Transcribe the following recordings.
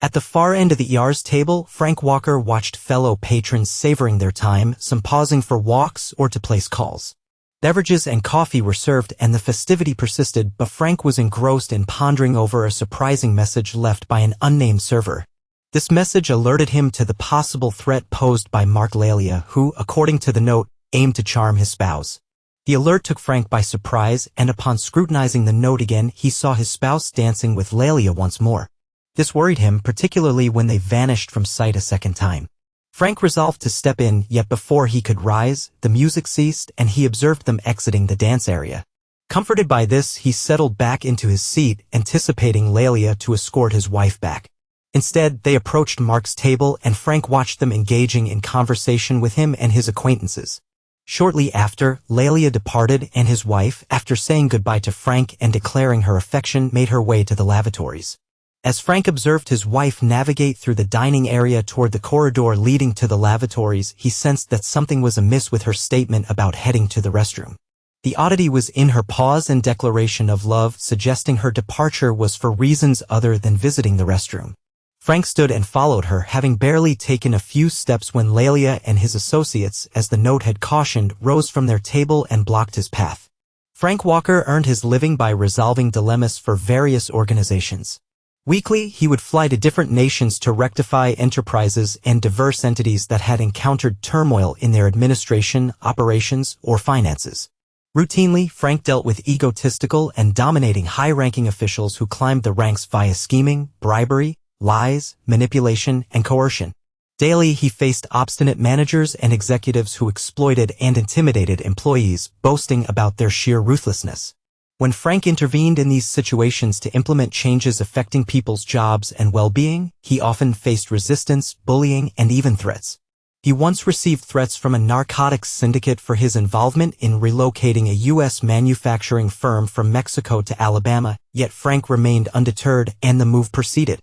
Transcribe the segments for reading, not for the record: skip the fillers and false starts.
At the far end of the ER's table, Frank Walker watched fellow patrons savoring their time, some pausing for walks or to place calls. Beverages and coffee were served and the festivity persisted, but Frank was engrossed in pondering over a surprising message left by an unnamed server. This message alerted him to the possible threat posed by Mark Lalia, who, according to the note, aimed to charm his spouse. The alert took Frank by surprise, and upon scrutinizing the note again, he saw his spouse dancing with Lalia once more. This worried him, particularly when they vanished from sight a second time. Frank resolved to step in, yet before he could rise, the music ceased and he observed them exiting the dance area. Comforted by this, he settled back into his seat, anticipating Lalia to escort his wife back. Instead, they approached Mark's table and Frank watched them engaging in conversation with him and his acquaintances. Shortly after, Lalia departed and his wife, after saying goodbye to Frank and declaring her affection, made her way to the lavatories. As Frank observed his wife navigate through the dining area toward the corridor leading to the lavatories, he sensed that something was amiss with her statement about heading to the restroom. The oddity was in her pause and declaration of love, suggesting her departure was for reasons other than visiting the restroom. Frank stood and followed her, having barely taken a few steps when Lalia and his associates, as the note had cautioned, rose from their table and blocked his path. Frank Walker earned his living by resolving dilemmas for various organizations. Weekly, he would fly to different nations to rectify enterprises and diverse entities that had encountered turmoil in their administration, operations, or finances. Routinely, Frank dealt with egotistical and dominating high-ranking officials who climbed the ranks via scheming, bribery, lies, manipulation, and coercion. Daily, he faced obstinate managers and executives who exploited and intimidated employees, boasting about their sheer ruthlessness. When Frank intervened in these situations to implement changes affecting people's jobs and well-being, he often faced resistance, bullying, and even threats. He once received threats from a narcotics syndicate for his involvement in relocating a U.S. manufacturing firm from Mexico to Alabama, yet Frank remained undeterred and the move proceeded.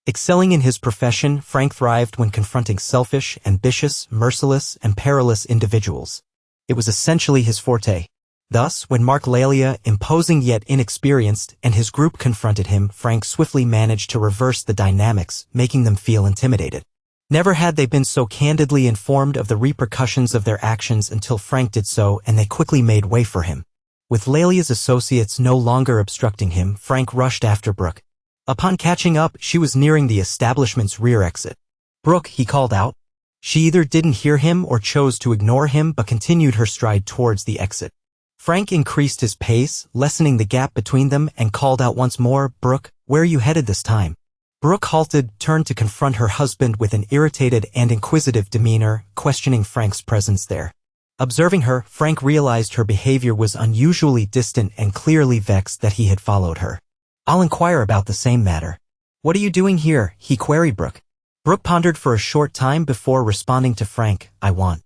Excelling in his profession, Frank thrived when confronting selfish, ambitious, merciless, and perilous individuals. It was essentially his forte. Thus, when Mark Lalia, imposing yet inexperienced, and his group confronted him, Frank swiftly managed to reverse the dynamics, making them feel intimidated. Never had they been so candidly informed of the repercussions of their actions until Frank did so, and they quickly made way for him. With Lalia's associates no longer obstructing him, Frank rushed after Brooke. Upon catching up, she was nearing the establishment's rear exit. "Brooke," he called out. She either didn't hear him or chose to ignore him but continued her stride towards the exit. Frank increased his pace, lessening the gap between them, and called out once more, "Brooke, where are you headed this time?" Brooke halted, turned to confront her husband with an irritated and inquisitive demeanor, questioning Frank's presence there. Observing her, Frank realized her behavior was unusually distant and clearly vexed that he had followed her. "I'll inquire about the same matter." "What are you doing here?" he queried Brooke. Brooke pondered for a short time before responding to Frank, "I want,"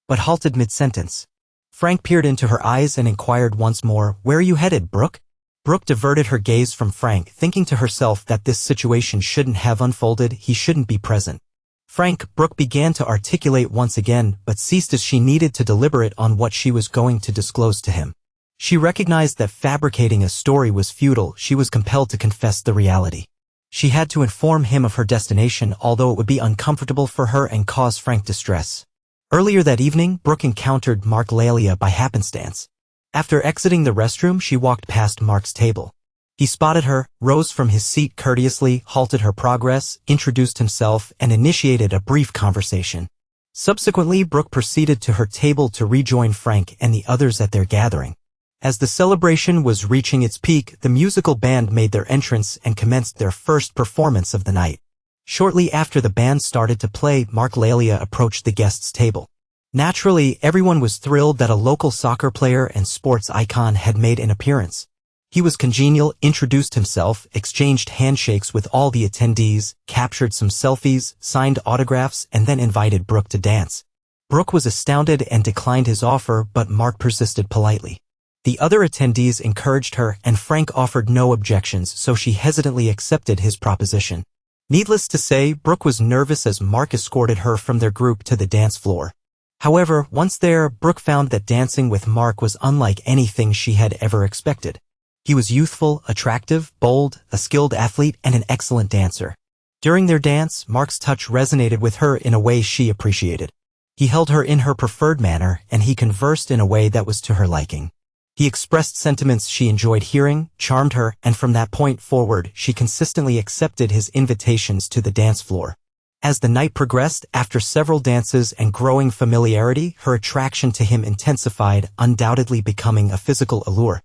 but halted mid-sentence. Frank peered into her eyes and inquired once more, "Where are you headed, Brooke?" Brooke diverted her gaze from Frank, thinking to herself that this situation shouldn't have unfolded, he shouldn't be present. "Frank," Brooke began to articulate once again, but ceased as she needed to deliberate on what she was going to disclose to him. She recognized that fabricating a story was futile. She was compelled to confess the reality. She had to inform him of her destination, although it would be uncomfortable for her and cause Frank distress. Earlier that evening, Brooke encountered Mark Lalia by happenstance. After exiting the restroom, she walked past Mark's table. He spotted her, rose from his seat courteously, halted her progress, introduced himself, and initiated a brief conversation. Subsequently, Brooke proceeded to her table to rejoin Frank and the others at their gathering. As the celebration was reaching its peak, the musical band made their entrance and commenced their first performance of the night. Shortly after the band started to play, Mark Lalia approached the guests' table. Naturally, everyone was thrilled that a local soccer player and sports icon had made an appearance. He was congenial, introduced himself, exchanged handshakes with all the attendees, captured some selfies, signed autographs, and then invited Brooke to dance. Brooke was astounded and declined his offer, but Mark persisted politely. The other attendees encouraged her, and Frank offered no objections, so she hesitantly accepted his proposition. Needless to say, Brooke was nervous as Mark escorted her from their group to the dance floor. However, once there, Brooke found that dancing with Mark was unlike anything she had ever expected. He was youthful, attractive, bold, a skilled athlete, and an excellent dancer. During their dance, Mark's touch resonated with her in a way she appreciated. He held her in her preferred manner, and he conversed in a way that was to her liking. He expressed sentiments she enjoyed hearing, charmed her, and from that point forward, she consistently accepted his invitations to the dance floor. As the night progressed, after several dances and growing familiarity, her attraction to him intensified, undoubtedly becoming a physical allure.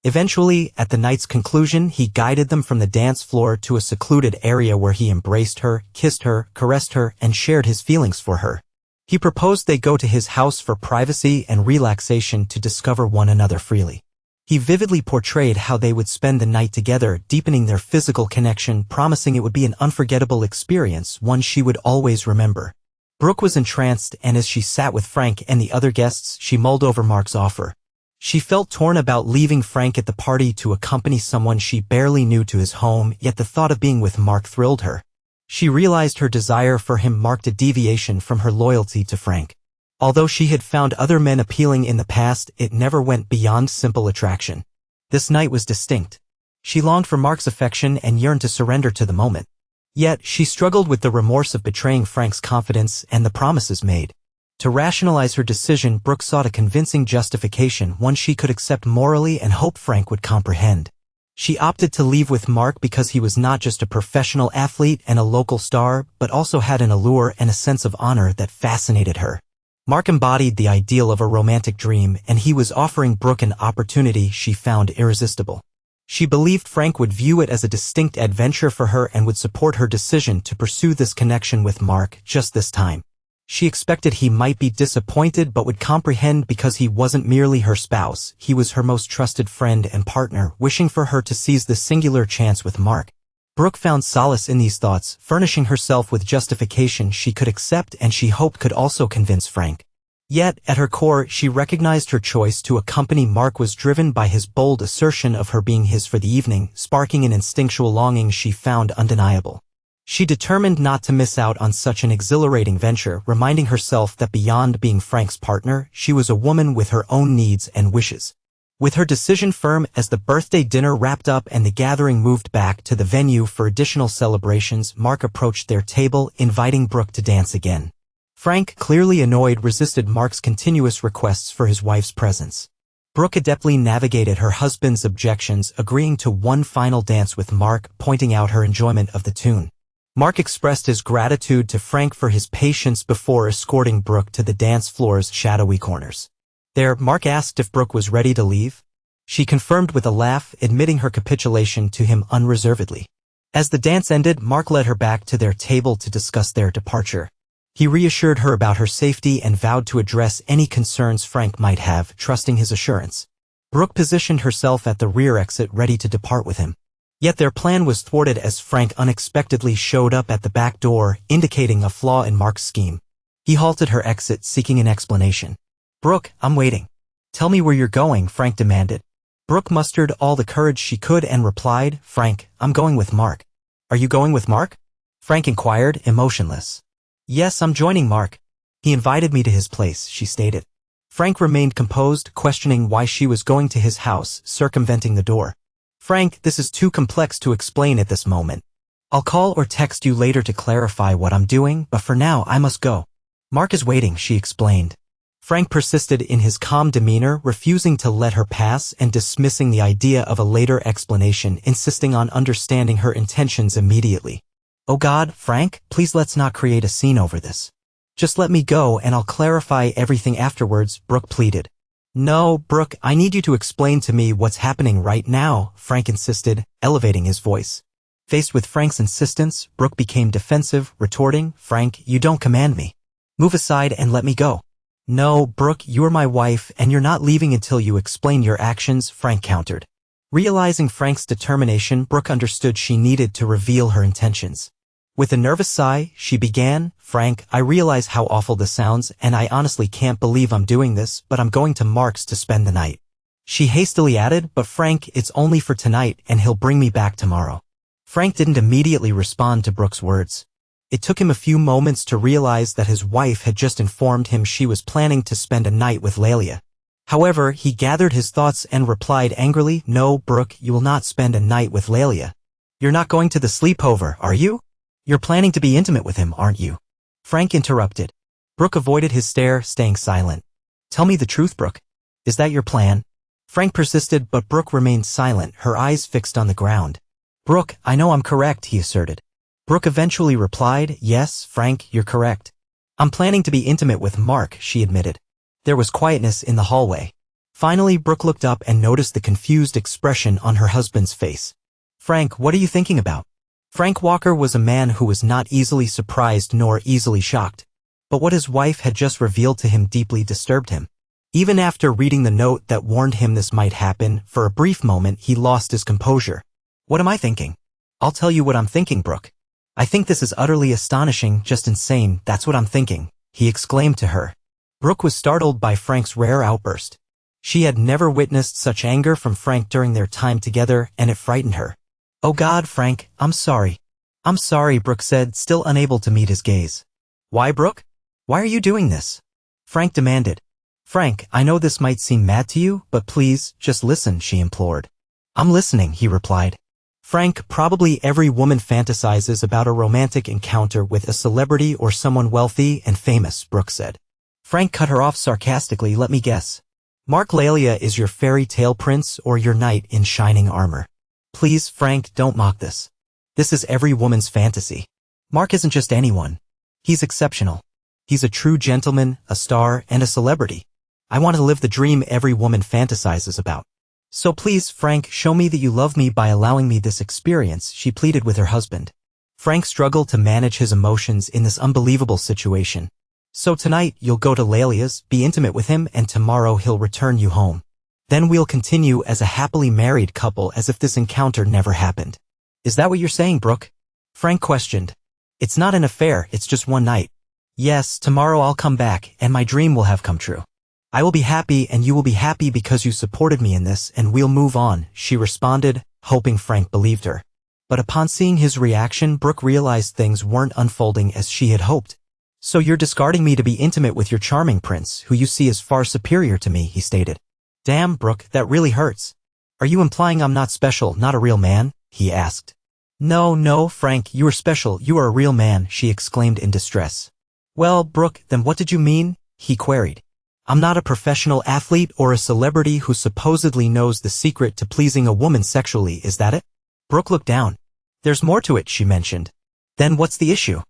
Eventually, at the night's conclusion, he guided them from the dance floor to a secluded area where he embraced her, kissed her, caressed her, and shared his feelings for her. He proposed they go to his house for privacy and relaxation to discover one another freely. He vividly portrayed how they would spend the night together, deepening their physical connection, promising it would be an unforgettable experience, one she would always remember. Brooke was entranced, and as she sat with Frank and the other guests, she mulled over Mark's offer. She felt torn about leaving Frank at the party to accompany someone she barely knew to his home, yet the thought of being with Mark thrilled her. She realized her desire for him marked a deviation from her loyalty to Frank. Although she had found other men appealing in the past, it never went beyond simple attraction. This night was distinct. She longed for Mark's affection and yearned to surrender to the moment. Yet, she struggled with the remorse of betraying Frank's confidence and the promises made. To rationalize her decision, Brooke sought a convincing justification, one she could accept morally and hope Frank would comprehend. She opted to leave with Mark because he was not just a professional athlete and a local star, but also had an allure and a sense of honor that fascinated her. Mark embodied the ideal of a romantic dream, and he was offering Brooke an opportunity she found irresistible. She believed Frank would view it as a distinct adventure for her and would support her decision to pursue this connection with Mark just this time. She expected he might be disappointed but would comprehend because he wasn't merely her spouse, he was her most trusted friend and partner, wishing for her to seize this singular chance with Mark. Brooke found solace in these thoughts, furnishing herself with justification she could accept and she hoped could also convince Frank. Yet, at her core, she recognized her choice to accompany Mark was driven by his bold assertion of her being his for the evening, sparking an instinctual longing she found undeniable. She determined not to miss out on such an exhilarating venture, reminding herself that beyond being Frank's partner, she was a woman with her own needs and wishes. With her decision firm, as the birthday dinner wrapped up and the gathering moved back to the venue for additional celebrations, Mark approached their table, inviting Brooke to dance again. Frank, clearly annoyed, resisted Mark's continuous requests for his wife's presence. Brooke adeptly navigated her husband's objections, agreeing to one final dance with Mark, pointing out her enjoyment of the tune. Mark expressed his gratitude to Frank for his patience before escorting Brooke to the dance floor's shadowy corners. There, Mark asked if Brooke was ready to leave. She confirmed with a laugh, admitting her capitulation to him unreservedly. As the dance ended, Mark led her back to their table to discuss their departure. He reassured her about her safety and vowed to address any concerns Frank might have, trusting his assurance. Brooke positioned herself at the rear exit ready to depart with him. Yet their plan was thwarted as Frank unexpectedly showed up at the back door, indicating a flaw in Mark's scheme. He halted her exit, seeking an explanation. "Brooke, I'm waiting. Tell me where you're going," Frank demanded. Brooke mustered all the courage she could and replied, "Frank, I'm going with Mark." "Are you going with Mark?" Frank inquired, emotionless. "Yes, I'm joining Mark. He invited me to his place," she stated. Frank remained composed, questioning why she was going to his house, circumventing the door. "Frank, this is too complex to explain at this moment. I'll call or text you later to clarify what I'm doing, but for now I must go. Mark is waiting," she explained. Frank persisted in his calm demeanor, refusing to let her pass and dismissing the idea of a later explanation, insisting on understanding her intentions immediately. "Oh God, Frank, please let's not create a scene over this. Just let me go and I'll clarify everything afterwards," Brooke pleaded. "No, Brooke, I need you to explain to me what's happening right now," Frank insisted, elevating his voice. Faced with Frank's insistence, Brooke became defensive, retorting, "Frank, you don't command me. Move aside and let me go." "No, Brooke, you're my wife and you're not leaving until you explain your actions," Frank countered. Realizing Frank's determination, Brooke understood she needed to reveal her intentions. With a nervous sigh, she began, "Frank, I realize how awful this sounds, and I honestly can't believe I'm doing this, but I'm going to Mark's to spend the night." She hastily added, "But Frank, it's only for tonight, and he'll bring me back tomorrow." Frank didn't immediately respond to Brooke's words. It took him a few moments to realize that his wife had just informed him she was planning to spend a night with Lelia. However, he gathered his thoughts and replied angrily, "No, Brooke, you will not spend a night with Lelia. You're not going to the sleepover, are you?" You're planning to be intimate with him, aren't you? Frank interrupted. Brooke avoided his stare, staying silent. Tell me the truth, Brooke. Is that your plan? Frank persisted, but Brooke remained silent, her eyes fixed on the ground. Brooke, I know I'm correct, he asserted. Brooke eventually replied, yes, Frank, you're correct. I'm planning to be intimate with Mark, she admitted. There was quietness in the hallway. Finally, Brooke looked up and noticed the confused expression on her husband's face. Frank, what are you thinking about? Frank Walker was a man who was not easily surprised nor easily shocked. But what his wife had just revealed to him deeply disturbed him. Even after reading the note that warned him this might happen, for a brief moment he lost his composure. What am I thinking? I'll tell you what I'm thinking, Brooke. I think this is utterly astonishing, just insane, that's what I'm thinking, he exclaimed to her. Brooke was startled by Frank's rare outburst. She had never witnessed such anger from Frank during their time together, and it frightened her. Oh God, Frank, I'm sorry. I'm sorry, Brooke said, still unable to meet his gaze. Why, Brooke? Why are you doing this? Frank demanded. Frank, I know this might seem mad to you, but please, just listen, she implored. I'm listening, he replied. Frank, probably every woman fantasizes about a romantic encounter with a celebrity or someone wealthy and famous, Brooke said. Frank cut her off sarcastically, let me guess. Mark Lalia is your fairy tale prince or your knight in shining armor. Please, Frank, don't mock this. This is every woman's fantasy. Mark isn't just anyone. He's exceptional. He's a true gentleman, a star, and a celebrity. I want to live the dream every woman fantasizes about. So please, Frank, show me that you love me by allowing me this experience, she pleaded with her husband. Frank struggled to manage his emotions in this unbelievable situation. So tonight, you'll go to Lalia's, be intimate with him, and tomorrow he'll return you home. Then we'll continue as a happily married couple as if this encounter never happened. Is that what you're saying, Brooke? Frank questioned. It's not an affair, it's just one night. Yes, tomorrow I'll come back, and my dream will have come true. I will be happy and you will be happy because you supported me in this and we'll move on, she responded, hoping Frank believed her. But upon seeing his reaction, Brooke realized things weren't unfolding as she had hoped. So you're discarding me to be intimate with your charming prince, who you see as far superior to me, he stated. Damn, Brooke, that really hurts. Are you implying I'm not special, not a real man? He asked. No, Frank, you are special, you are a real man, she exclaimed in distress. Well, Brooke, then what did you mean? He queried. I'm not a professional athlete or a celebrity who supposedly knows the secret to pleasing a woman sexually, is that it? Brooke looked down. There's more to it, she mentioned. Then what's the issue?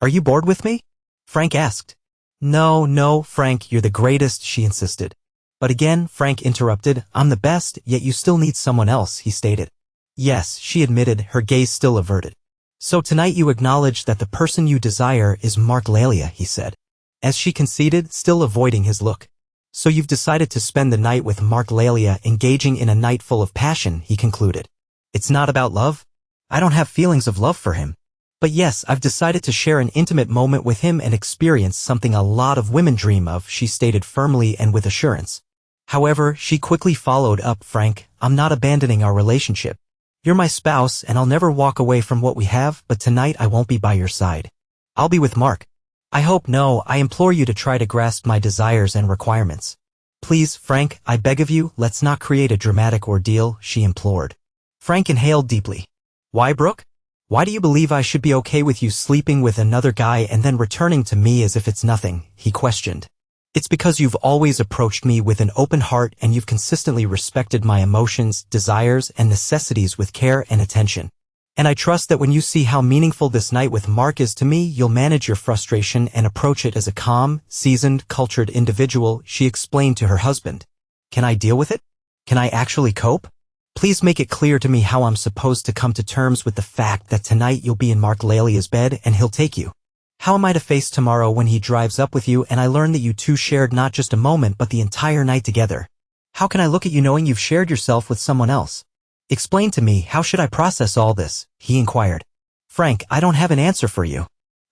Are you bored with me? Frank asked. No, Frank, you're the greatest, she insisted. But again, Frank interrupted, I'm the best, yet you still need someone else, he stated. Yes, she admitted, her gaze still averted. So tonight you acknowledge that the person you desire is Mark Lalia, he said. As she conceded, still avoiding his look. So you've decided to spend the night with Mark Lalia, engaging in a night full of passion, he concluded. It's not about love? I don't have feelings of love for him. But yes, I've decided to share an intimate moment with him and experience something a lot of women dream of, she stated firmly and with assurance. However, she quickly followed up, Frank, I'm not abandoning our relationship. You're my spouse and I'll never walk away from what we have, but tonight I won't be by your side. I'll be with Mark. I implore you to try to grasp my desires and requirements. Please, Frank, I beg of you, let's not create a dramatic ordeal, she implored. Frank inhaled deeply. Why, Brooke? Why do you believe I should be okay with you sleeping with another guy and then returning to me as if it's nothing, he questioned. It's because you've always approached me with an open heart and you've consistently respected my emotions, desires, and necessities with care and attention. And I trust that when you see how meaningful this night with Mark is to me, you'll manage your frustration and approach it as a calm, seasoned, cultured individual, she explained to her husband. Can I deal with it? Can I actually cope? Please make it clear to me how I'm supposed to come to terms with the fact that tonight you'll be in Mark Lalia's bed and he'll take you. How am I to face tomorrow when he drives up with you and I learn that you two shared not just a moment but the entire night together? How can I look at you knowing you've shared yourself with someone else? Explain to me, how should I process all this? He inquired. Frank, I don't have an answer for you.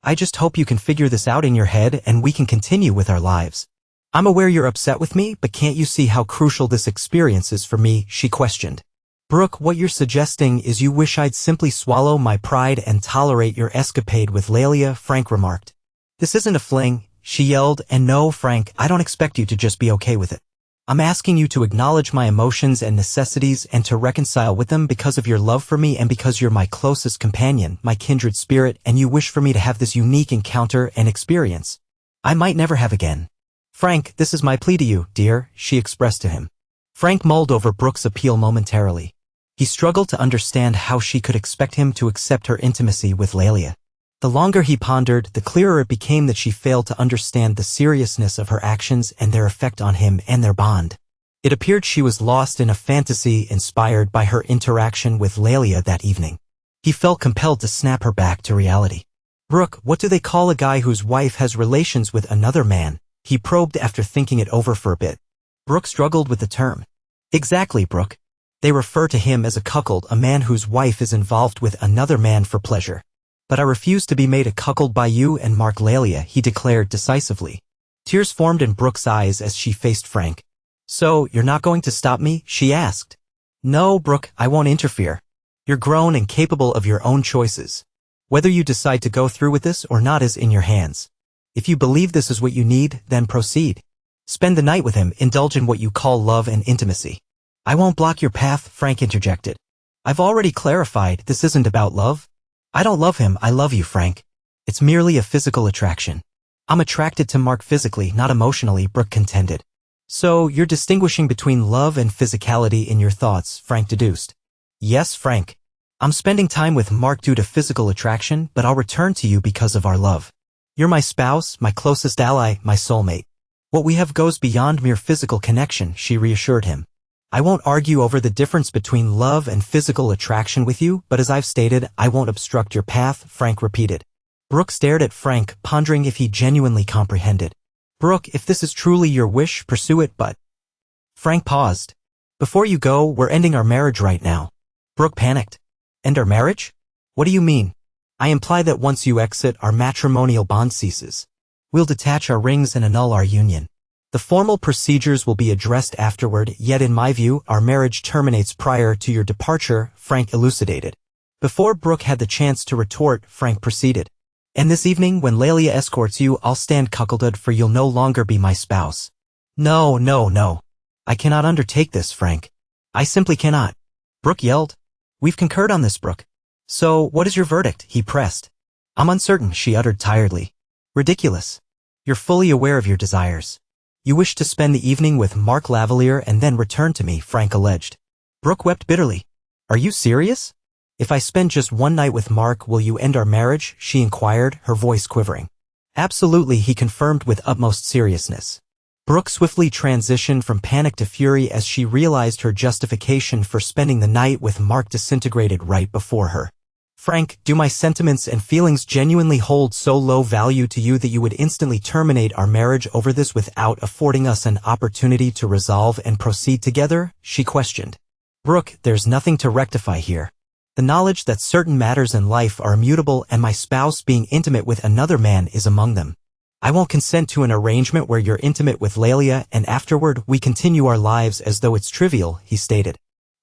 I just hope you can figure this out in your head and we can continue with our lives. I'm aware you're upset with me, but can't you see how crucial this experience is for me? She questioned. Brooke, what you're suggesting is you wish I'd simply swallow my pride and tolerate your escapade with Lalia, Frank remarked. This isn't a fling, she yelled, and no, Frank, I don't expect you to just be okay with it. I'm asking you to acknowledge my emotions and necessities and to reconcile with them because of your love for me and because you're my closest companion, my kindred spirit, and you wish for me to have this unique encounter and experience I might never have again. Frank, this is my plea to you, dear, she expressed to him. Frank mulled over Brooke's appeal momentarily. He struggled to understand how she could expect him to accept her intimacy with Lelia. The longer he pondered, the clearer it became that she failed to understand the seriousness of her actions and their effect on him and their bond. It appeared she was lost in a fantasy inspired by her interaction with Lelia that evening. He felt compelled to snap her back to reality. Brooke, what do they call a guy whose wife has relations with another man? He probed after thinking it over for a bit. Brooke struggled with the term. Exactly, Brooke. They refer to him as a cuckold, a man whose wife is involved with another man for pleasure. But I refuse to be made a cuckold by you and Mark Lelia, he declared decisively. Tears formed in Brooke's eyes as she faced Frank. So, you're not going to stop me? She asked. No, Brooke, I won't interfere. You're grown and capable of your own choices. Whether you decide to go through with this or not is in your hands. If you believe this is what you need, then proceed. Spend the night with him, indulge in what you call love and intimacy. I won't block your path, Frank interjected. I've already clarified, this isn't about love. I don't love him, I love you, Frank. It's merely a physical attraction. I'm attracted to Mark physically, not emotionally, Brooke contended. So, you're distinguishing between love and physicality in your thoughts, Frank deduced. Yes, Frank. I'm spending time with Mark due to physical attraction, but I'll return to you because of our love. You're my spouse, my closest ally, my soulmate. What we have goes beyond mere physical connection, she reassured him. I won't argue over the difference between love and physical attraction with you, but as I've stated, I won't obstruct your path, Frank repeated. Brooke stared at Frank, pondering if he genuinely comprehended. Brooke, if this is truly your wish, pursue it, but... Frank paused. Before you go, we're ending our marriage right now. Brooke panicked. End our marriage? What do you mean? I imply that once you exit, our matrimonial bond ceases. We'll detach our rings and annul our union. The formal procedures will be addressed afterward, yet in my view, our marriage terminates prior to your departure, Frank elucidated. Before Brooke had the chance to retort, Frank proceeded. And this evening, when Lelia escorts you, I'll stand cuckolded, for you'll no longer be my spouse. No, no, no. I cannot undertake this, Frank. I simply cannot. Brooke yelled. We've concurred on this, Brooke. So, what is your verdict? He pressed. I'm uncertain, she uttered tiredly. Ridiculous. You're fully aware of your desires. You wish to spend the evening with Mark Lavalier and then return to me, Frank alleged. Brooke wept bitterly. Are you serious? If I spend just one night with Mark, will you end our marriage? She inquired, her voice quivering. Absolutely, he confirmed with utmost seriousness. Brooke swiftly transitioned from panic to fury as she realized her justification for spending the night with Mark disintegrated right before her. Frank, do my sentiments and feelings genuinely hold so low value to you that you would instantly terminate our marriage over this without affording us an opportunity to resolve and proceed together? She questioned. Brooke, there's nothing to rectify here. The knowledge that certain matters in life are immutable and my spouse being intimate with another man is among them. I won't consent to an arrangement where you're intimate with Lelia and afterward we continue our lives as though it's trivial, he stated.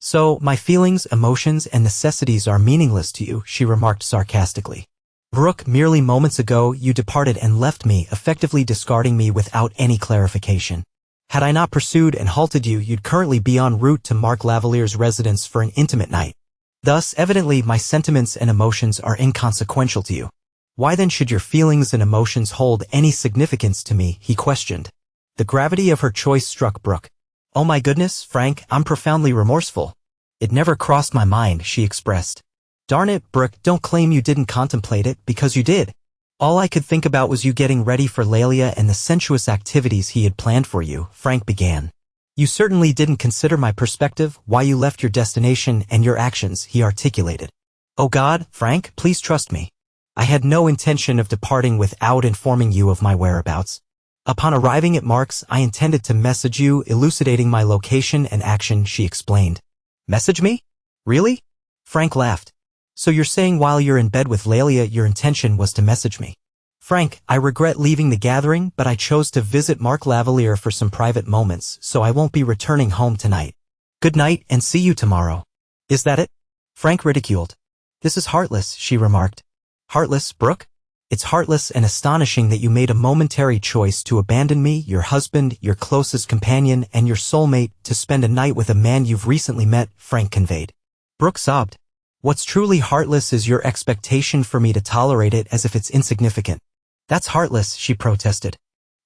So, my feelings, emotions, and necessities are meaningless to you, she remarked sarcastically. Brooke, merely moments ago you departed and left me, effectively discarding me without any clarification. Had I not pursued and halted you, you'd currently be en route to Mark Lavalier's residence for an intimate night. Thus, evidently, my sentiments and emotions are inconsequential to you. Why then should your feelings and emotions hold any significance to me, he questioned. The gravity of her choice struck Brooke. Oh my goodness, Frank, I'm profoundly remorseful. It never crossed my mind, she expressed. Darn it, Brooke, don't claim you didn't contemplate it, because you did. All I could think about was you getting ready for Lelia and the sensuous activities he had planned for you, Frank began. You certainly didn't consider my perspective, why you left your destination and your actions, he articulated. Oh God, Frank, please trust me. I had no intention of departing without informing you of my whereabouts. Upon arriving at Mark's, I intended to message you, elucidating my location and action, she explained. Message me? Really? Frank laughed. So you're saying while you're in bed with Lelia your intention was to message me? Frank, I regret leaving the gathering, but I chose to visit Mark Lavalier for some private moments, so I won't be returning home tonight. Good night and see you tomorrow. Is that it? Frank ridiculed. This is heartless, she remarked. Heartless, Brooke? It's heartless and astonishing that you made a momentary choice to abandon me, your husband, your closest companion, and your soulmate to spend a night with a man you've recently met, Frank conveyed. Brooke sobbed. What's truly heartless is your expectation for me to tolerate it as if it's insignificant. That's heartless, she protested.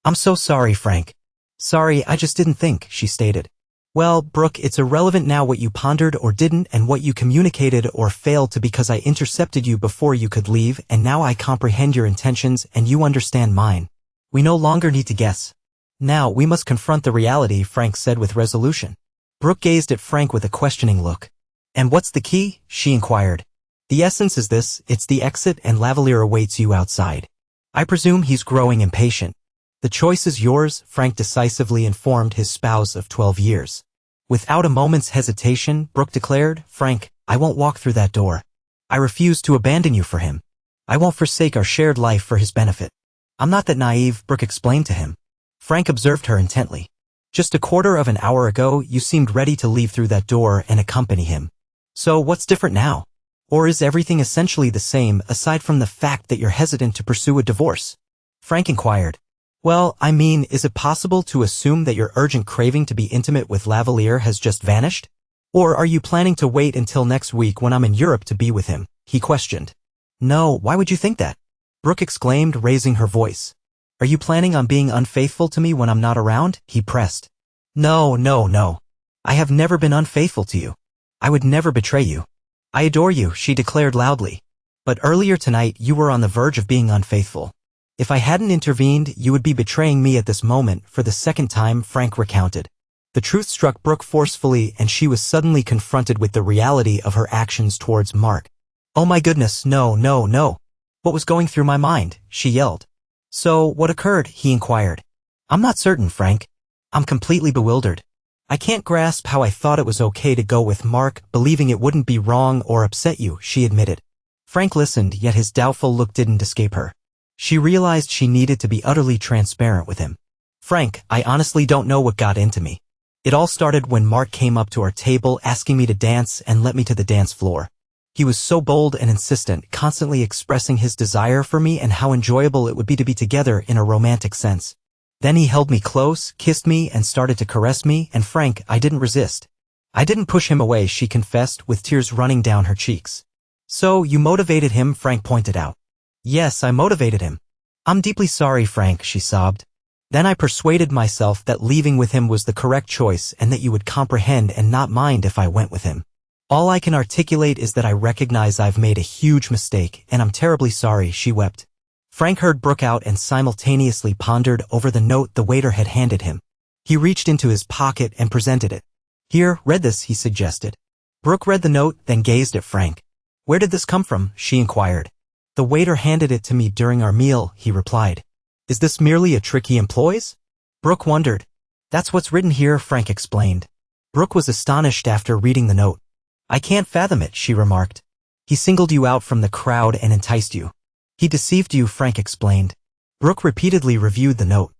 I'm so sorry, Frank. Sorry, I just didn't think, she stated. Well, Brooke, it's irrelevant now what you pondered or didn't and what you communicated or failed to because I intercepted you before you could leave and now I comprehend your intentions and you understand mine. We no longer need to guess. Now we must confront the reality, Frank said with resolution. Brooke gazed at Frank with a questioning look. And what's the key? She inquired. The essence is this, it's the exit and Lavalier awaits you outside. I presume he's growing impatient. The choice is yours, Frank decisively informed his spouse of 12 years. Without a moment's hesitation, Brooke declared, Frank, I won't walk through that door. I refuse to abandon you for him. I won't forsake our shared life for his benefit. I'm not that naive, Brooke explained to him. Frank observed her intently. Just a quarter of an hour ago, you seemed ready to leave through that door and accompany him. So what's different now? Or is everything essentially the same aside from the fact that you're hesitant to pursue a divorce? Frank inquired. Well, I mean, is it possible to assume that your urgent craving to be intimate with Lavalier has just vanished? Or are you planning to wait until next week when I'm in Europe to be with him? He questioned. No, why would you think that? Brooke exclaimed, raising her voice. Are you planning on being unfaithful to me when I'm not around? He pressed. No. I have never been unfaithful to you. I would never betray you. I adore you, she declared loudly. But earlier tonight you were on the verge of being unfaithful. If I hadn't intervened, you would be betraying me at this moment for the second time, Frank recounted. The truth struck Brooke forcefully and she was suddenly confronted with the reality of her actions towards Mark. Oh my goodness, no. What was going through my mind? She yelled. So, what occurred? He inquired. I'm not certain, Frank. I'm completely bewildered. I can't grasp how I thought it was okay to go with Mark, believing it wouldn't be wrong or upset you, she admitted. Frank listened, yet his doubtful look didn't escape her. She realized she needed to be utterly transparent with him. Frank, I honestly don't know what got into me. It all started when Mark came up to our table asking me to dance and led me to the dance floor. He was so bold and insistent, constantly expressing his desire for me and how enjoyable it would be to be together in a romantic sense. Then he held me close, kissed me, and started to caress me, and Frank, I didn't resist. I didn't push him away, she confessed, with tears running down her cheeks. So, you motivated him, Frank pointed out. Yes, I motivated him. I'm deeply sorry, Frank, she sobbed. Then I persuaded myself that leaving with him was the correct choice and that you would comprehend and not mind if I went with him. All I can articulate is that I recognize I've made a huge mistake and I'm terribly sorry, she wept. Frank heard Brooke out and simultaneously pondered over the note the waiter had handed him. He reached into his pocket and presented it. Here, read this, he suggested. Brooke read the note, then gazed at Frank. Where did this come from? She inquired. The waiter handed it to me during our meal, he replied. Is this merely a trick he employs? Brooke wondered. That's what's written here, Frank explained. Brooke was astonished after reading the note. I can't fathom it, she remarked. He singled you out from the crowd and enticed you. He deceived you, Frank explained. Brooke repeatedly reviewed the note.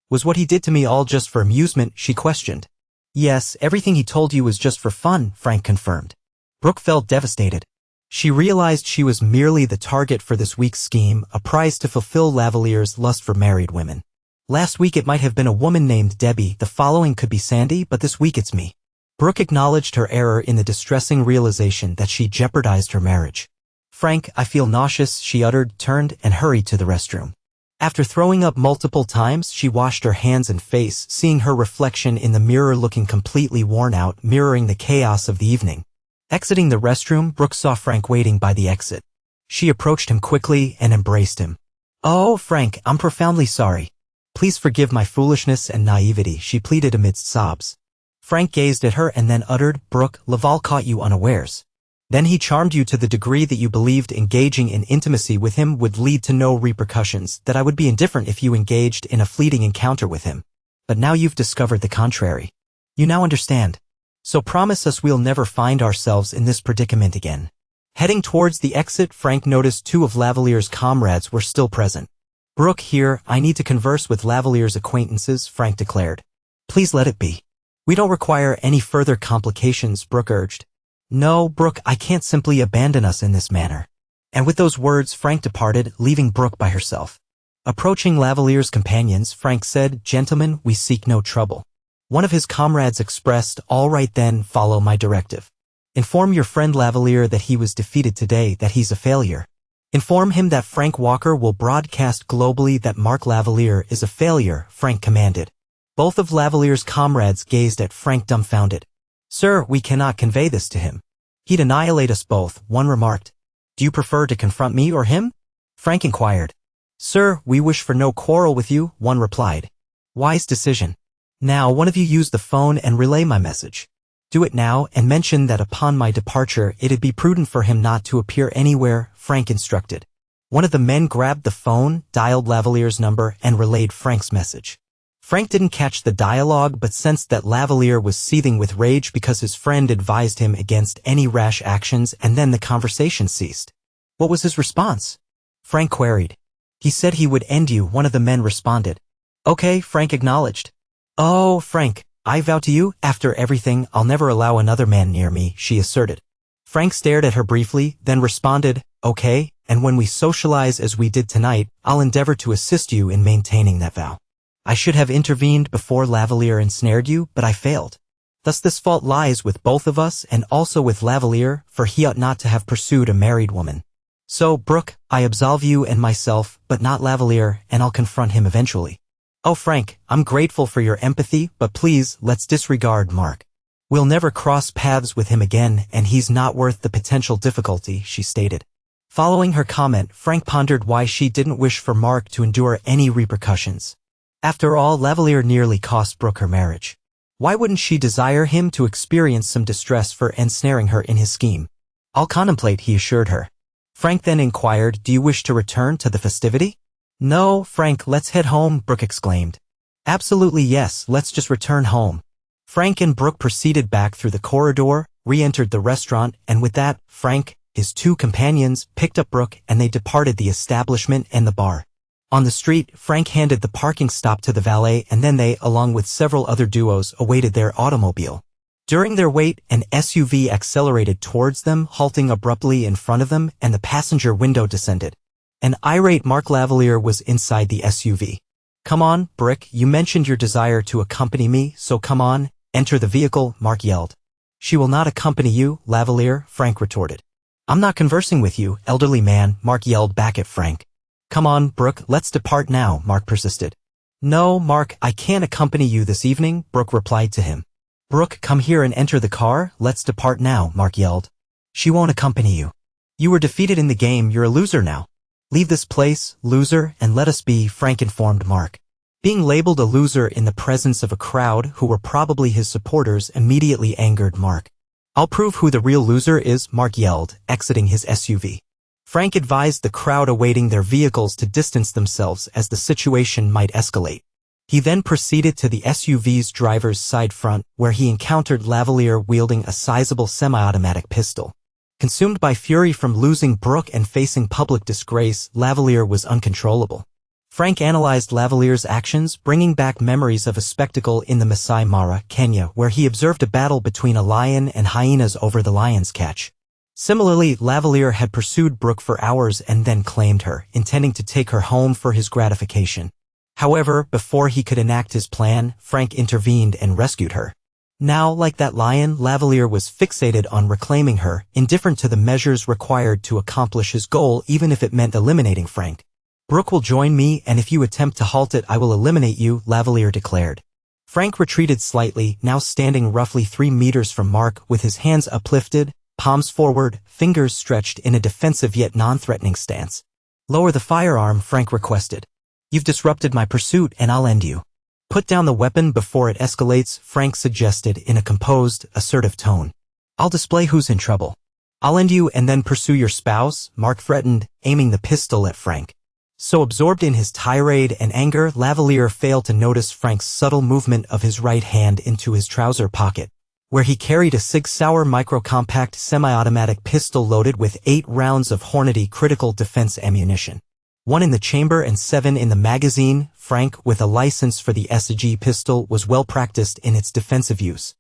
Was what he did to me all just for amusement, she questioned. Yes, everything he told you was just for fun, Frank confirmed. Brooke felt devastated. She realized she was merely the target for this week's scheme, a prize to fulfill Lavalier's lust for married women. Last week it might have been a woman named Debbie, the following could be Sandy, but this week it's me. Brooke acknowledged her error in the distressing realization that she jeopardized her marriage. Frank, I feel nauseous, she uttered, turned, and hurried to the restroom. After throwing up multiple times, she washed her hands and face, seeing her reflection in the mirror looking completely worn out, mirroring the chaos of the evening. Exiting the restroom, Brooke saw Frank waiting by the exit. She approached him quickly and embraced him. Oh, Frank, I'm profoundly sorry. Please forgive my foolishness and naivety, she pleaded amidst sobs. Frank gazed at her and then uttered, Brooke, Laval caught you unawares. Then he charmed you to the degree that you believed engaging in intimacy with him would lead to no repercussions, that I would be indifferent if you engaged in a fleeting encounter with him. But now you've discovered the contrary. You now understand. So promise us we'll never find ourselves in this predicament again. Heading towards the exit, Frank noticed two of Lavalier's comrades were still present. Brooke, here, I need to converse with Lavalier's acquaintances, Frank declared. Please let it be. We don't require any further complications, Brooke urged. No, Brooke, I can't simply abandon us in this manner. And with those words, Frank departed, leaving Brooke by herself. Approaching Lavalier's companions, Frank said, "Gentlemen, we seek no trouble." One of his comrades expressed, "All right then, follow my directive. Inform your friend Lavalier that he was defeated today, that he's a failure. Inform him that Frank Walker will broadcast globally that Mark Lavalier is a failure," Frank commanded. Both of Lavalier's comrades gazed at Frank dumbfounded. "Sir, we cannot convey this to him. He'd annihilate us both," one remarked. "Do you prefer to confront me or him?" Frank inquired. "Sir, we wish for no quarrel with you," one replied. "Wise decision. Now one of you use the phone and relay my message. Do it now and mention that upon my departure it'd be prudent for him not to appear anywhere," Frank instructed. One of the men grabbed the phone, dialed Lavalier's number, and relayed Frank's message. Frank didn't catch the dialogue but sensed that Lavalier was seething with rage because his friend advised him against any rash actions, and then the conversation ceased. "What was his response?" Frank queried. "He said he would end you," one of the men responded. "Okay," Frank acknowledged. "Oh, Frank, I vow to you, after everything, I'll never allow another man near me," she asserted. Frank stared at her briefly, then responded, "Okay, and when we socialize as we did tonight, I'll endeavor to assist you in maintaining that vow. I should have intervened before Lavalier ensnared you, but I failed. Thus this fault lies with both of us and also with Lavalier, for he ought not to have pursued a married woman. So, Brooke, I absolve you and myself, but not Lavalier, and I'll confront him eventually. Oh, Frank, I'm grateful for your empathy, but please, let's disregard Mark. We'll never cross paths with him again, and he's not worth the potential difficulty," she stated. Following her comment, Frank pondered why she didn't wish for Mark to endure any repercussions. After all, Lavalier nearly cost Brooke her marriage. Why wouldn't she desire him to experience some distress for ensnaring her in his scheme? "I'll contemplate," he assured her. Frank then inquired, "Do you wish to return to the festivity?" "No, Frank, let's head home," Brooke exclaimed. "Absolutely yes, let's just return home." Frank and Brooke proceeded back through the corridor, re-entered the restaurant, and with that, Frank, his two companions, picked up Brooke and they departed the establishment and the bar. On the street, Frank handed the parking stop to the valet and then they, along with several other duos, awaited their automobile. During their wait, an SUV accelerated towards them, halting abruptly in front of them, and the passenger window descended. An irate Mark Lavalier was inside the SUV. "Come on, Brooke, you mentioned your desire to accompany me, so come on, enter the vehicle," Mark yelled. "She will not accompany you, Lavalier," Frank retorted. "I'm not conversing with you, elderly man," Mark yelled back at Frank. "Come on, Brooke, let's depart now," Mark persisted. "No, Mark, I can't accompany you this evening," Brooke replied to him. "Brooke, come here and enter the car, let's depart now," Mark yelled. "She won't accompany you. You were defeated in the game, you're a loser now. Leave this place, loser, and let us be," Frank informed Mark. Being labeled a loser in the presence of a crowd who were probably his supporters immediately angered Mark. "I'll prove who the real loser is," Mark yelled, exiting his SUV. Frank advised the crowd awaiting their vehicles to distance themselves as the situation might escalate. He then proceeded to the SUV's driver's side front, where he encountered Lavalier wielding a sizable semi-automatic pistol. Consumed by fury from losing Brooke and facing public disgrace, Lavalier was uncontrollable. Frank analyzed Lavalier's actions, bringing back memories of a spectacle in the Masai Mara, Kenya, where he observed a battle between a lion and hyenas over the lion's catch. Similarly, Lavalier had pursued Brooke for hours and then claimed her, intending to take her home for his gratification. However, before he could enact his plan, Frank intervened and rescued her. Now, like that lion, Lavalier was fixated on reclaiming her, indifferent to the measures required to accomplish his goal, even if it meant eliminating Frank. "Brooke will join me, and if you attempt to halt it, I will eliminate you," Lavalier declared. Frank retreated slightly, now standing roughly 3 meters from Mark, with his hands uplifted, palms forward, fingers stretched in a defensive yet non-threatening stance. "Lower the firearm," Frank requested. "You've disrupted my pursuit, and I'll end you." "Put down the weapon before it escalates," Frank suggested in a composed, assertive tone. "I'll display who's in trouble." "I'll end you and then pursue your spouse," Mark threatened, aiming the pistol at Frank. So absorbed in his tirade and anger, Lavalier failed to notice Frank's subtle movement of his right hand into his trouser pocket, where he carried a Sig Sauer micro-compact semi-automatic pistol loaded with 8 rounds of Hornady critical defense ammunition. 1 in the chamber and 7 in the magazine. Frank, with a license for the SG pistol, was well practiced in its defensive use.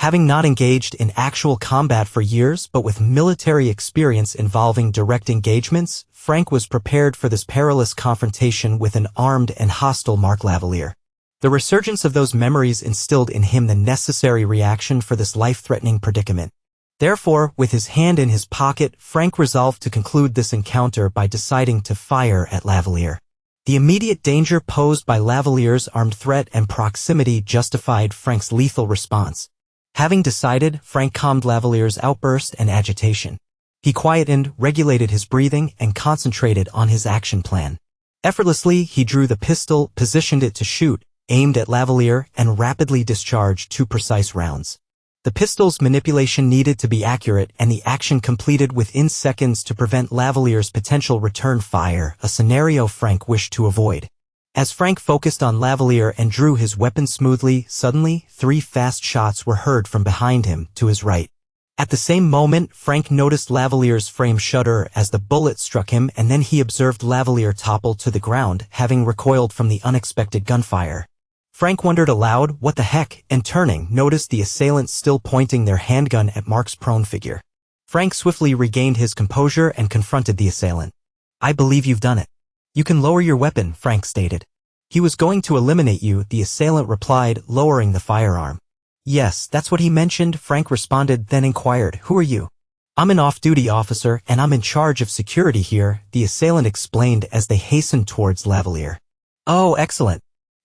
Having not engaged in actual combat for years but with military experience involving direct engagements, Frank was prepared for this perilous confrontation with an armed and hostile Mark Lavalier. The resurgence of those memories instilled in him the necessary reaction for this life-threatening predicament. Therefore, with his hand in his pocket, Frank resolved to conclude this encounter by deciding to fire at Lavalier. The immediate danger posed by Lavalier's armed threat and proximity justified Frank's lethal response. Having decided, Frank calmed Lavalier's outburst and agitation. He quietened, regulated his breathing, and concentrated on his action plan. Effortlessly, he drew the pistol, positioned it to shoot, aimed at Lavalier, and rapidly discharged 2 precise rounds. The pistol's manipulation needed to be accurate, and the action completed within seconds to prevent Lavalier's potential return fire, a scenario Frank wished to avoid. As Frank focused on Lavalier and drew his weapon smoothly, suddenly, 3 fast shots were heard from behind him, to his right. At the same moment, Frank noticed Lavalier's frame shudder as the bullet struck him, and then he observed Lavalier topple to the ground, having recoiled from the unexpected gunfire. Frank wondered aloud, "What the heck?" and turning, noticed the assailants still pointing their handgun at Mark's prone figure. Frank swiftly regained his composure and confronted the assailant. "I believe you've done it. You can lower your weapon," Frank stated. "He was going to eliminate you," the assailant replied, lowering the firearm. "Yes, that's what he mentioned," Frank responded, then inquired, "Who are you?" "I'm an off-duty officer, and I'm in charge of security here," the assailant explained as they hastened towards Lavalier. "Oh, excellent.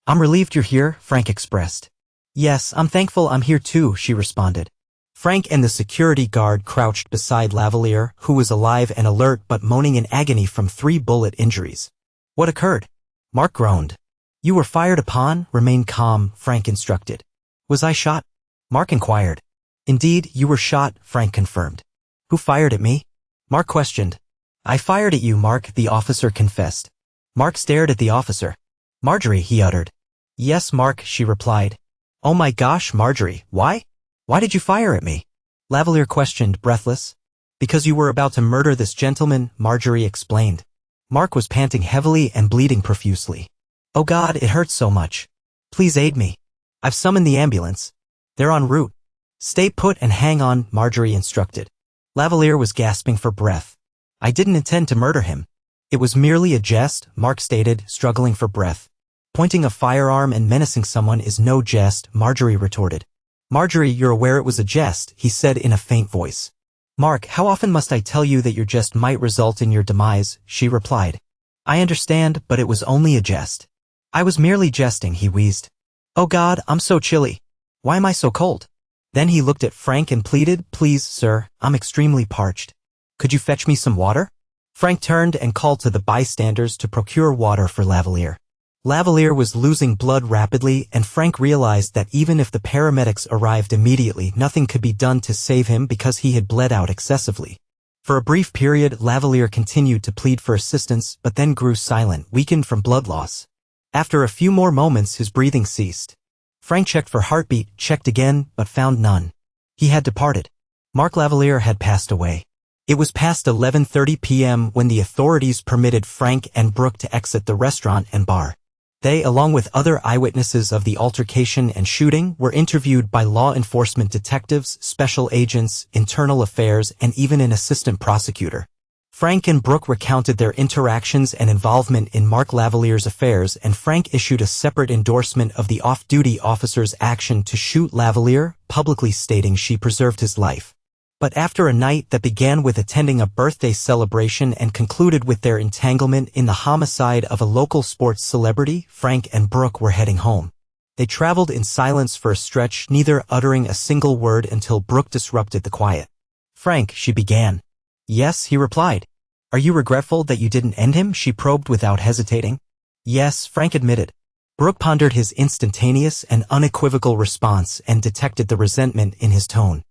I'm relieved you're here," Frank expressed. "Yes, I'm thankful I'm here too," she responded. Frank and the security guard crouched beside Lavalier, who was alive and alert but moaning in agony from 3 bullet injuries. "What occurred?" Mark groaned. "You were fired upon. Remain calm," Frank instructed. "Was I shot?" Mark inquired. "Indeed, you were shot," Frank confirmed. "Who fired at me?" Mark questioned. "I fired at you, Mark," the officer confessed. Mark stared at the officer. "Marjorie," he uttered. "Yes, Mark," she replied. "Oh my gosh, Marjorie, why? Why did you fire at me?" Lavalier questioned, breathless. "Because you were about to murder this gentleman," Marjorie explained. Mark was panting heavily and bleeding profusely. "Oh God, it hurts so much. Please aid me. I've summoned the ambulance. They're en route." "Stay put and hang on," Marjorie instructed. Lavalier was gasping for breath. "I didn't intend to murder him. It was merely a jest," Mark stated, struggling for breath. "Pointing a firearm and menacing someone is no jest," Marjorie retorted. "Marjorie, you're aware it was a jest," he said in a faint voice. "Mark, how often must I tell you that your jest might result in your demise?" she replied. "I understand, but it was only a jest." "I was merely jesting," he wheezed. "Oh God, I'm so chilly. Why am I so cold?" Then he looked at Frank and pleaded, "Please, sir, I'm extremely parched. Could you fetch me some water?" Frank turned and called to the bystanders to procure water for Lavalier. Lavalier was losing blood rapidly, and Frank realized that even if the paramedics arrived immediately, nothing could be done to save him because he had bled out excessively. For a brief period, Lavalier continued to plead for assistance, but then grew silent, weakened from blood loss. After a few more moments, his breathing ceased. Frank checked for heartbeat, checked again, but found none. He had departed. Mark Lavalier had passed away. It was past 11:30 p.m. when the authorities permitted Frank and Brooke to exit the restaurant and bar. They, along with other eyewitnesses of the altercation and shooting, were interviewed by law enforcement detectives, special agents, internal affairs, and even an assistant prosecutor. Frank and Brooke recounted their interactions and involvement in Mark Lavalier's affairs, and Frank issued a separate endorsement of the off-duty officer's action to shoot Lavalier, publicly stating she preserved his life. But after a night that began with attending a birthday celebration and concluded with their entanglement in the homicide of a local sports celebrity, Frank and Brooke were heading home. They traveled in silence for a stretch, neither uttering a single word until Brooke disrupted the quiet. "Frank," she began. "Yes," he replied. "Are you regretful that you didn't end him?" she probed without hesitating. "Yes," Frank admitted. Brooke pondered his instantaneous and unequivocal response and detected the resentment in his tone.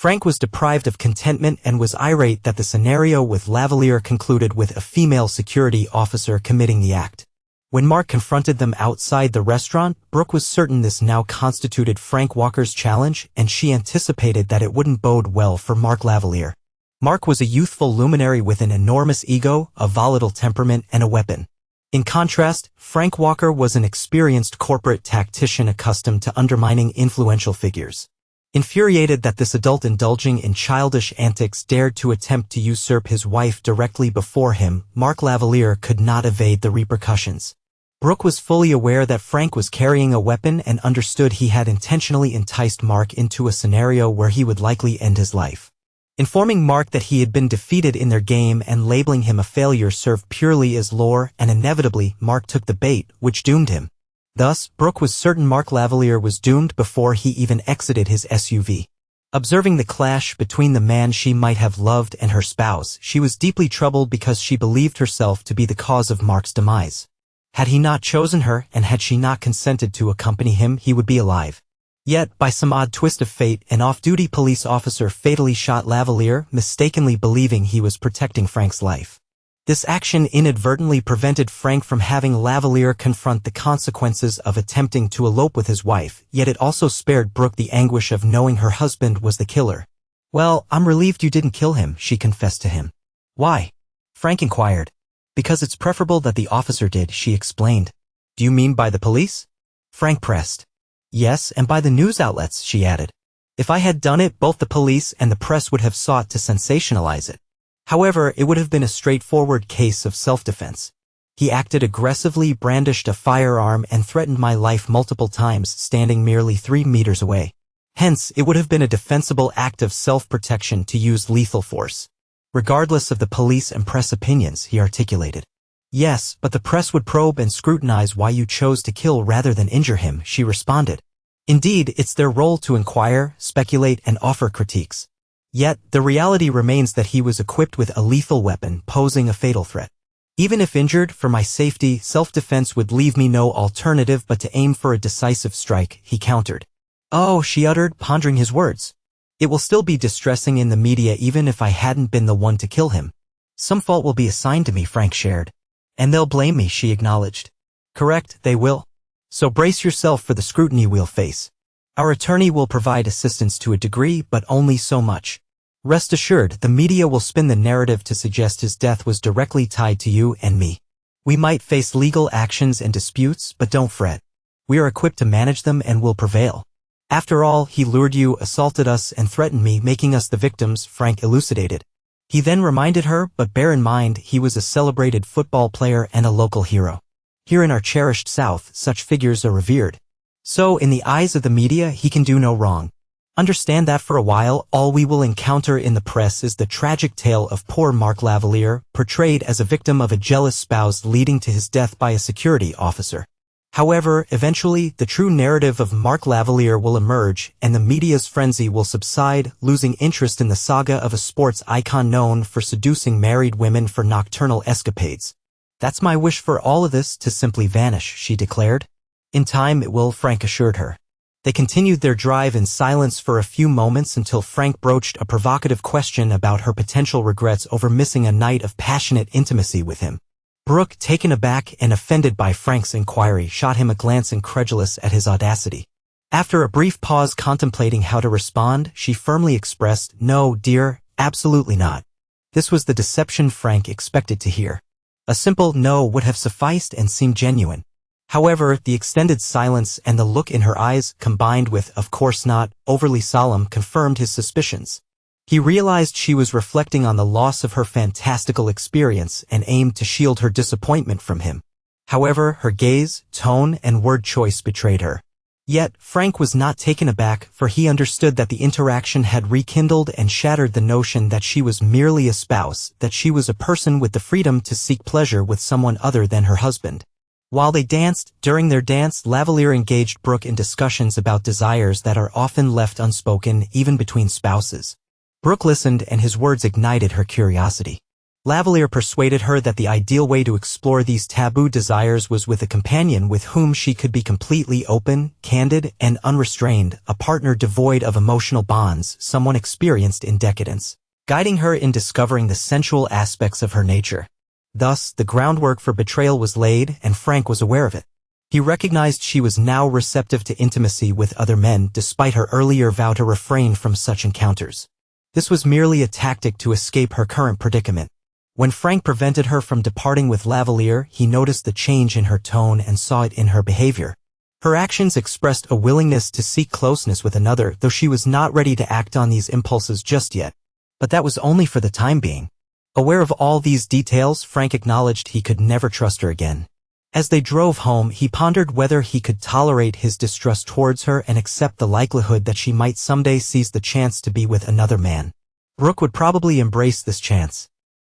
Frank was deprived of contentment and was irate that the scenario with Lavalier concluded with a female security officer committing the act. When Mark confronted them outside the restaurant, Brooke was certain this now constituted Frank Walker's challenge, and she anticipated that it wouldn't bode well for Mark Lavalier. Mark was a youthful luminary with an enormous ego, a volatile temperament, and a weapon. In contrast, Frank Walker was an experienced corporate tactician accustomed to undermining influential figures. Infuriated that this adult indulging in childish antics dared to attempt to usurp his wife directly before him, Mark Lavalier could not evade the repercussions. Brooke was fully aware that Frank was carrying a weapon and understood he had intentionally enticed Mark into a scenario where he would likely end his life. Informing Mark that he had been defeated in their game and labeling him a failure served purely as lure, and inevitably Mark took the bait, which doomed him. Thus, Brooke was certain Mark Lavalier was doomed before he even exited his SUV. Observing the clash between the man she might have loved and her spouse, she was deeply troubled because she believed herself to be the cause of Mark's demise. Had he not chosen her and had she not consented to accompany him, he would be alive. Yet, by some odd twist of fate, an off-duty police officer fatally shot Lavalier, mistakenly believing he was protecting Frank's life. This action inadvertently prevented Frank from having Lavalier confront the consequences of attempting to elope with his wife, yet it also spared Brooke the anguish of knowing her husband was the killer. "Well, I'm relieved you didn't kill him," she confessed to him. "Why?" Frank inquired. "Because it's preferable that the officer did," she explained. "Do you mean by the police?" Frank pressed. "Yes, and by the news outlets," she added. "If I had done it, both the police and the press would have sought to sensationalize it. However, it would have been a straightforward case of self-defense. He acted aggressively, brandished a firearm, and threatened my life multiple times, standing merely 3 meters away. Hence, it would have been a defensible act of self-protection to use lethal force. Regardless of the police and press opinions," he articulated. "Yes, but the press would probe and scrutinize why you chose to kill rather than injure him," she responded. "Indeed, it's their role to inquire, speculate, and offer critiques. Yet, the reality remains that he was equipped with a lethal weapon, posing a fatal threat. Even if injured, for my safety, self-defense would leave me no alternative but to aim for a decisive strike," he countered. "Oh," she uttered, pondering his words. "It will still be distressing in the media even if I hadn't been the one to kill him. Some fault will be assigned to me," Frank shared. "And they'll blame me," she acknowledged. "Correct, they will. So brace yourself for the scrutiny we'll face. Our attorney will provide assistance to a degree, but only so much. Rest assured, the media will spin the narrative to suggest his death was directly tied to you and me. We might face legal actions and disputes, but don't fret. We are equipped to manage them and will prevail. After all, he lured you, assaulted us, and threatened me, making us the victims," Frank elucidated. He then reminded her, "But bear in mind, he was a celebrated football player and a local hero. Here in our cherished South, such figures are revered. So, in the eyes of the media, he can do no wrong. Understand that for a while, all we will encounter in the press is the tragic tale of poor Mark Lavalier, portrayed as a victim of a jealous spouse leading to his death by a security officer. However, eventually, the true narrative of Mark Lavalier will emerge, and the media's frenzy will subside, losing interest in the saga of a sports icon known for seducing married women for nocturnal escapades. That's my wish for all of this to simply vanish," she declared. "In time it will," Frank assured her. They continued their drive in silence for a few moments until Frank broached a provocative question about her potential regrets over missing a night of passionate intimacy with him. Brooke, taken aback and offended by Frank's inquiry, shot him a glance incredulous at his audacity. After a brief pause contemplating how to respond, she firmly expressed, "No, dear, absolutely not." This was the deception Frank expected to hear. A simple no would have sufficed and seemed genuine. However, the extended silence and the look in her eyes, combined with, "Of course not," overly solemn, confirmed his suspicions. He realized she was reflecting on the loss of her fantastical experience and aimed to shield her disappointment from him. However, her gaze, tone, and word choice betrayed her. Yet, Frank was not taken aback, for he understood that the interaction had rekindled and shattered the notion that she was merely a spouse, that she was a person with the freedom to seek pleasure with someone other than her husband. While they danced, during their dance, Lavalier engaged Brooke in discussions about desires that are often left unspoken, even between spouses. Brooke listened, and his words ignited her curiosity. Lavalier persuaded her that the ideal way to explore these taboo desires was with a companion with whom she could be completely open, candid, and unrestrained, a partner devoid of emotional bonds, someone experienced in decadence, guiding her in discovering the sensual aspects of her nature. Thus, the groundwork for betrayal was laid, and Frank was aware of it. He recognized she was now receptive to intimacy with other men, despite her earlier vow to refrain from such encounters. This was merely a tactic to escape her current predicament. When Frank prevented her from departing with Lavalier, he noticed the change in her tone and saw it in her behavior. Her actions expressed a willingness to seek closeness with another, though she was not ready to act on these impulses just yet. But that was only for the time being. Aware of all these details, Frank acknowledged he could never trust her again. As they drove home, he pondered whether he could tolerate his distrust towards her and accept the likelihood that she might someday seize the chance to be with another man. Brooke would probably embrace this chance.